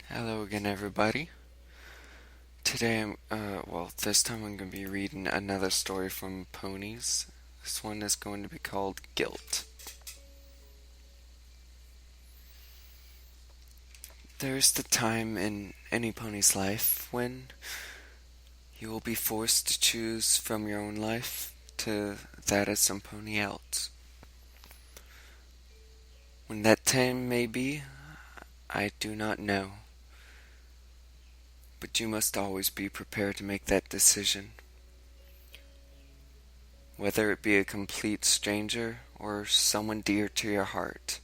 Hello again, everybody. Today, this time I'm going to be reading another story from Ponies. This one is going to be called Guilt. There's the time in any pony's life when you will be forced to choose from your own life to that of some pony else. When that time may be, I do not know. But you must always be prepared to make that decision. Whether it be a complete stranger or someone dear to your heart.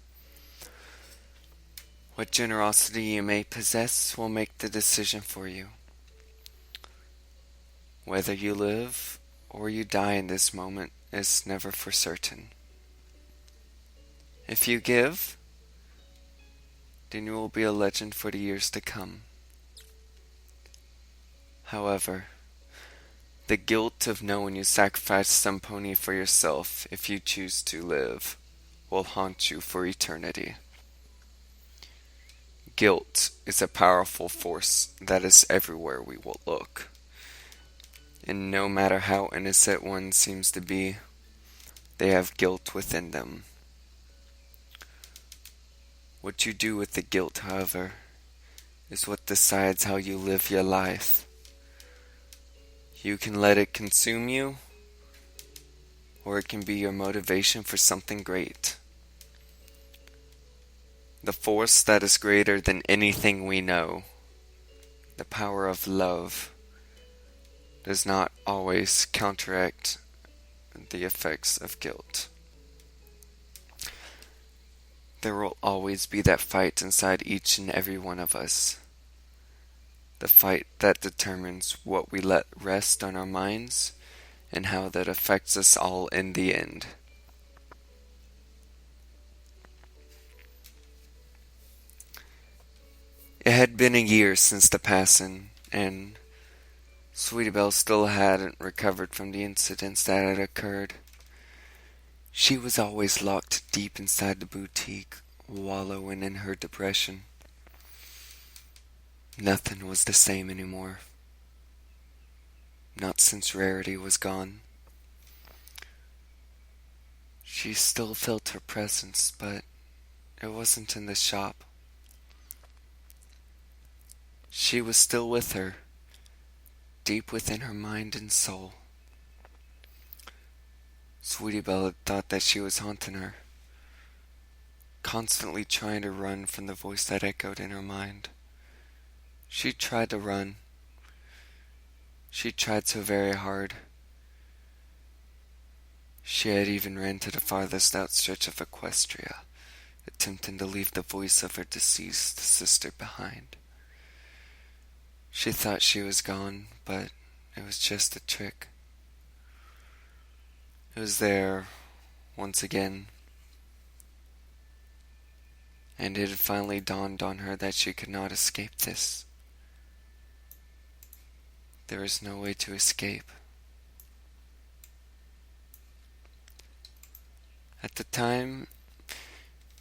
What generosity you may possess will make the decision for you. Whether you live or you die in this moment is never for certain. If you give, then you will be a legend for the years to come. However, the guilt of knowing you sacrificed some pony for yourself if you choose to live will haunt you for eternity. Guilt is a powerful force that is everywhere we will look. And no matter how innocent one seems to be, they have guilt within them. What you do with the guilt, however, is what decides how you live your life. You can let it consume you, or it can be your motivation for something great. The force that is greater than anything we know, the power of love, does not always counteract the effects of guilt. There will always be that fight inside each and every one of us. The fight that determines what we let rest on our minds and how that affects us all in the end. It had been a year since the passing, and Sweetie Belle still hadn't recovered from the incidents that had occurred. She was always locked deep inside the boutique, wallowing in her depression. Nothing was the same anymore. Not since Rarity was gone. She still felt her presence, but it wasn't in the shop. She was still with her, deep within her mind and soul. Sweetie Belle had thought that she was haunting her, constantly trying to run from the voice that echoed in her mind. She tried to run. She tried so very hard. She had even ran to the farthest outstretch of Equestria, attempting to leave the voice of her deceased sister behind. She thought she was gone, but it was just a trick. It was there once again, and it had finally dawned on her that she could not escape this. There was no way to escape. At the time,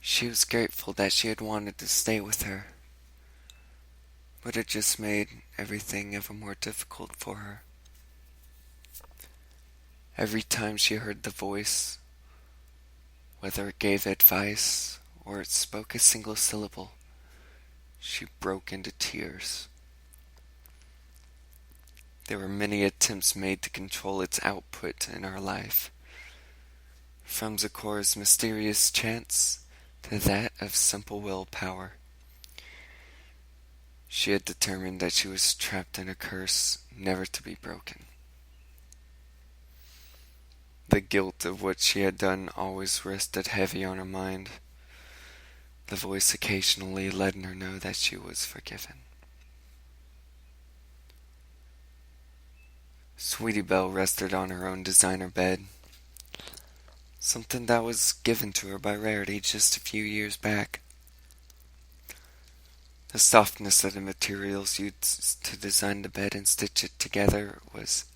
she was grateful that she had wanted to stay with her, but it just made everything ever more difficult for her. Every time she heard the voice, whether it gave advice or it spoke a single syllable, she broke into tears. There were many attempts made to control its output in her life, from Zecora's mysterious chants to that of simple willpower. She had determined that she was trapped in a curse never to be broken. The guilt of what she had done always rested heavy on her mind, the voice occasionally letting her know that she was forgiven. Sweetie Belle rested on her own designer bed, something that was given to her by Rarity just a few years back. The softness of the materials used to design the bed and stitch it together was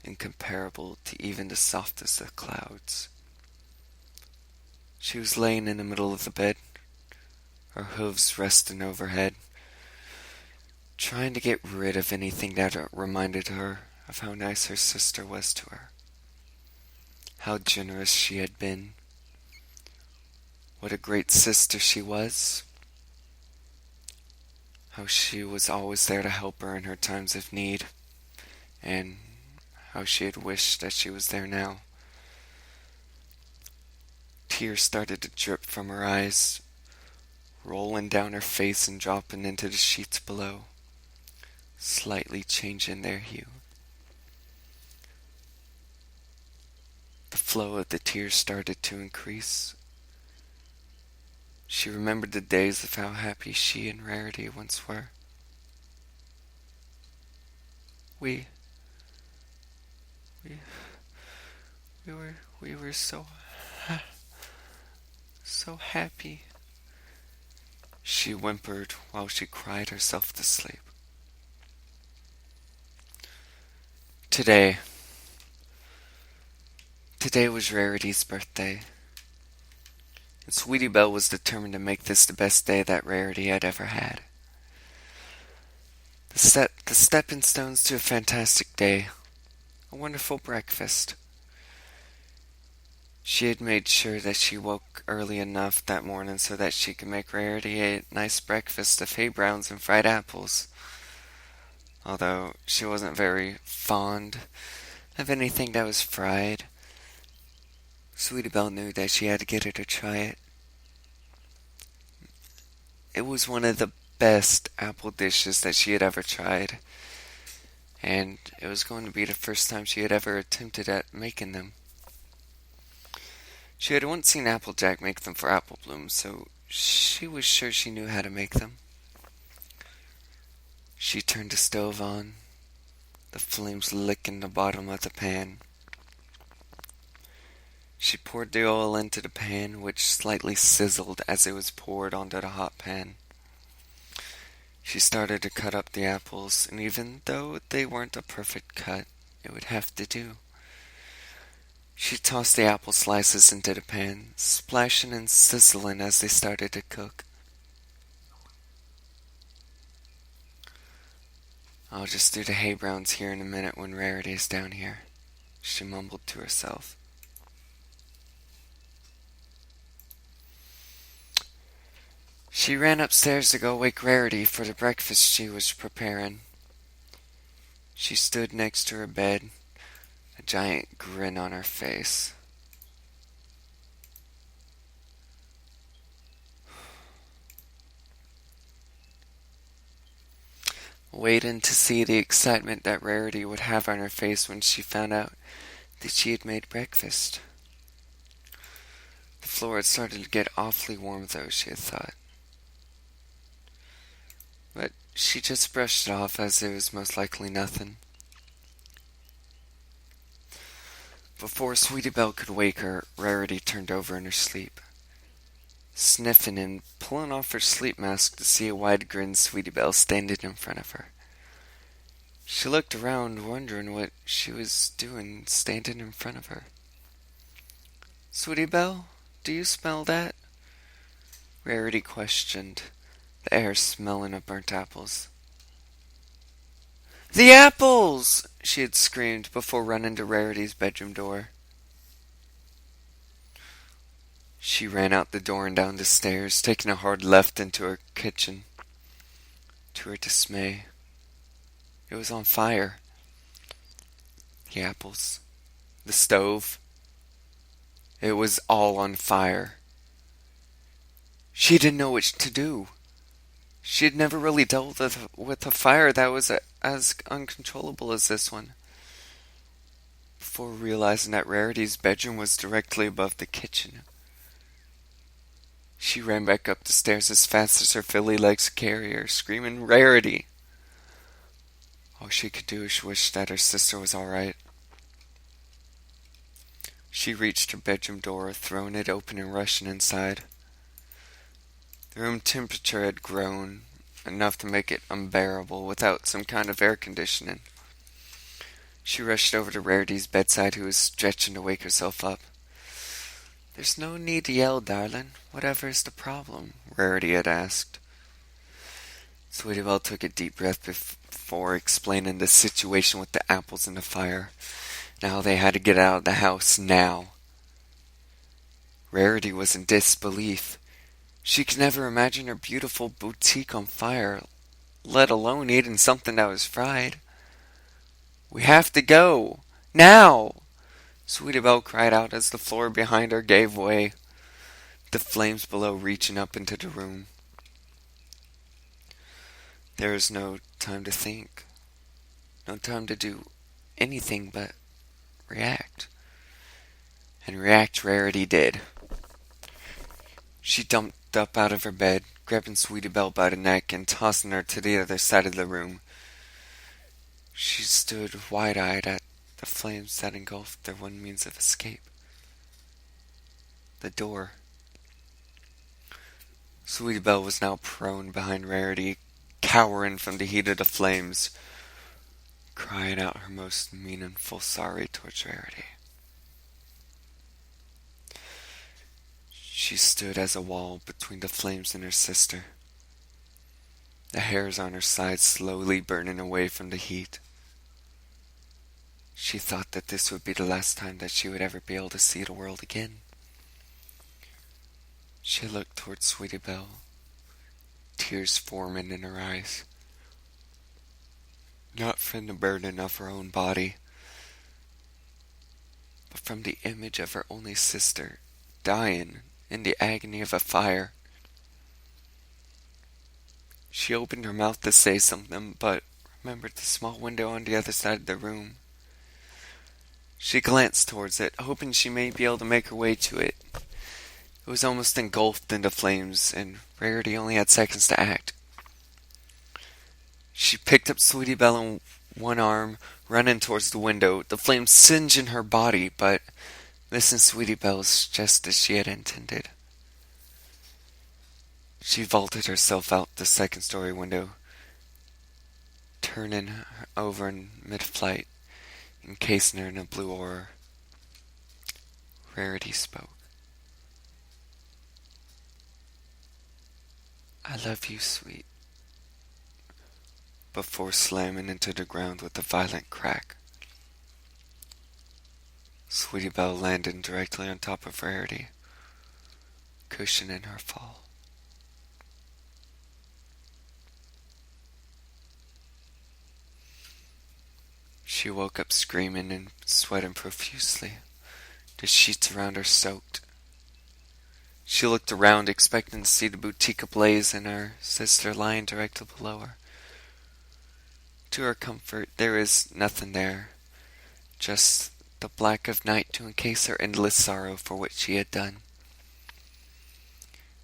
incomparable to even the softest of clouds. She was laying in the middle of the bed, her hooves resting overhead, trying to get rid of anything that reminded her of how nice her sister was to her, how generous she had been, what a great sister she was, how she was always there to help her in her times of need, and how she had wished that she was there now. Tears started to drip from her eyes, rolling down her face and dropping into the sheets below, slightly changing their hue. The flow of the tears started to increase. She remembered the days of how happy she and Rarity once were. We we we were so happy, she whimpered while she cried herself to sleep. Today was Rarity's birthday, and Sweetie Belle was determined to make this the best day that Rarity had ever had. The stepping stones to a fantastic day, a wonderful breakfast. She had made sure that she woke early enough that morning so that she could make Rarity a nice breakfast of hay browns and fried apples. Although she wasn't very fond of anything that was fried, Sweetie Belle knew that she had to get her to try it. It was one of the best apple dishes that she had ever tried, and it was going to be the first time she had ever attempted at making them. She had once seen Applejack make them for Apple Bloom, so she was sure she knew how to make them. She turned the stove on, the flames licking the bottom of the pan. She poured the oil into the pan, which slightly sizzled as it was poured onto the hot pan. She started to cut up the apples, and even though they weren't a perfect cut, it would have to do. She tossed the apple slices into the pan, splashing and sizzling as they started to cook. "I'll just do the hay browns here in a minute when Rarity is down here," she mumbled to herself. She ran upstairs to go wake Rarity for the breakfast she was preparing. She stood next to her bed, a giant grin on her face. Waiting to see the excitement that Rarity would have on her face when she found out that she had made breakfast. The floor had started to get awfully warm, though, she had thought. But she just brushed it off as it was most likely nothing. Before Sweetie Belle could wake her, Rarity turned over in her sleep, sniffing and pulling off her sleep mask to see a wide-grinned Sweetie Belle standing in front of her. She looked around, wondering what she was doing standing in front of her. "Sweetie Belle, do you smell that?" Rarity questioned, the air smelling of burnt apples. "The apples!" she had screamed before running to Rarity's bedroom door. She ran out the door and down the stairs, taking a hard left into her kitchen. To her dismay, it was on fire. The apples, the stove, it was all on fire. She didn't know what to do. She had never really dealt with a fire that was as uncontrollable as this one. Before realizing that Rarity's bedroom was directly above the kitchen, she ran back up the stairs as fast as her filly legs could carry her, screaming, "Rarity!" All she could do was wish that her sister was all right. She reached her bedroom door, throwing it open and rushing inside. The room temperature had grown enough to make it unbearable without some kind of air conditioning. She rushed over to Rarity's bedside, who was stretching to wake herself up. "There's no need to yell, darling. Whatever is the problem?" Rarity had asked. Sweetie Belle took a deep breath before explaining the situation with the apples and the fire. Now they had to get out of the house now. Rarity was in disbelief. She could never imagine her beautiful boutique on fire, let alone eating something that was fried. "We have to go! Now!" Sweetie Belle cried out as the floor behind her gave way, the flames below reaching up into the room. There is no time to think, no time to do anything but react. And react Rarity did. She jumped up out of her bed, grabbing Sweetie Belle by the neck and tossing her to the other side of the room. She stood wide-eyed at the flames that engulfed their one means of escape. The door. Sweetie Belle was now prone behind Rarity, cowering from the heat of the flames, crying out her most meaningful sorry towards Rarity. She stood as a wall between the flames and her sister, the hairs on her sides slowly burning away from the heat. She thought that this would be the last time that she would ever be able to see the world again. She looked towards Sweetie Belle, tears forming in her eyes. Not from the burden of her own body, but from the image of her only sister, dying in the agony of a fire. She opened her mouth to say something, but remembered the small window on the other side of the room. She glanced towards it, hoping she may be able to make her way to it. It was almost engulfed in the flames, and Rarity only had seconds to act. She picked up Sweetie Belle in one arm, running towards the window, the flames singeing her body, but missing Sweetie Belle's just as she had intended. She vaulted herself out the second-story window, turning over in mid-flight, encasing her in a blue aura. Rarity spoke. "I love you, sweet," before slamming into the ground with a violent crack. Sweetie Belle landed directly on top of Rarity, cushioning her fall. She woke up screaming and sweating profusely, the sheets around her soaked. She looked around, expecting to see the boutique ablaze and her sister lying directly below her. To her comfort, there was nothing there, just the black of night to encase her endless sorrow for what she had done.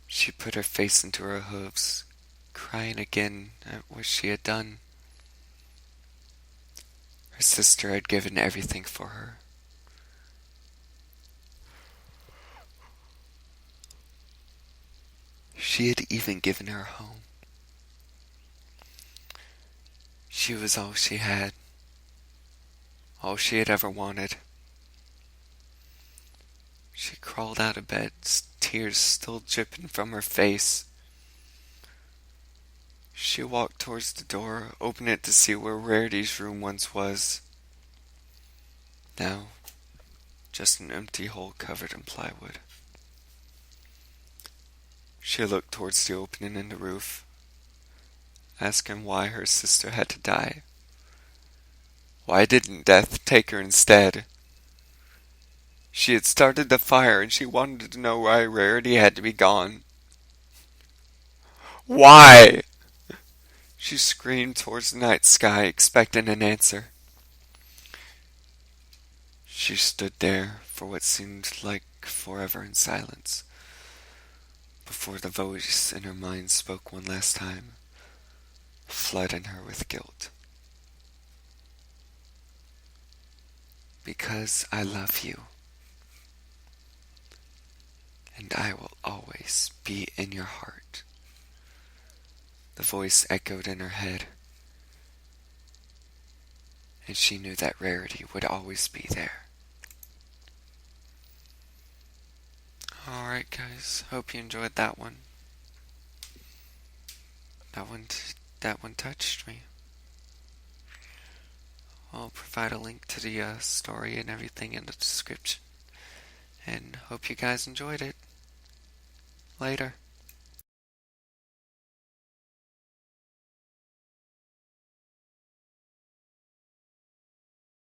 She put her face into her hooves, crying again at what she had done. Her sister had given everything for her. She had even given her home. She was all she had ever wanted. She crawled out of bed, tears still dripping from her face. She walked towards the door, opened it to see where Rarity's room once was. Now, just an empty hole covered in plywood. She looked towards the opening in the roof, asking why her sister had to die. Why didn't death take her instead? She had started the fire, and she wanted to know why Rarity had to be gone. Why? She screamed towards the night sky, expecting an answer. She stood there for what seemed like forever in silence, before the voice in her mind spoke one last time, flooding her with guilt. "Because I love you, and I will always be in your heart," the voice echoed in her head, and she knew that Rarity would always be there. Alright guys, hope you enjoyed that one. That one that one touched me. I'll provide a link to the story and everything in the description. And hope you guys enjoyed it. Later.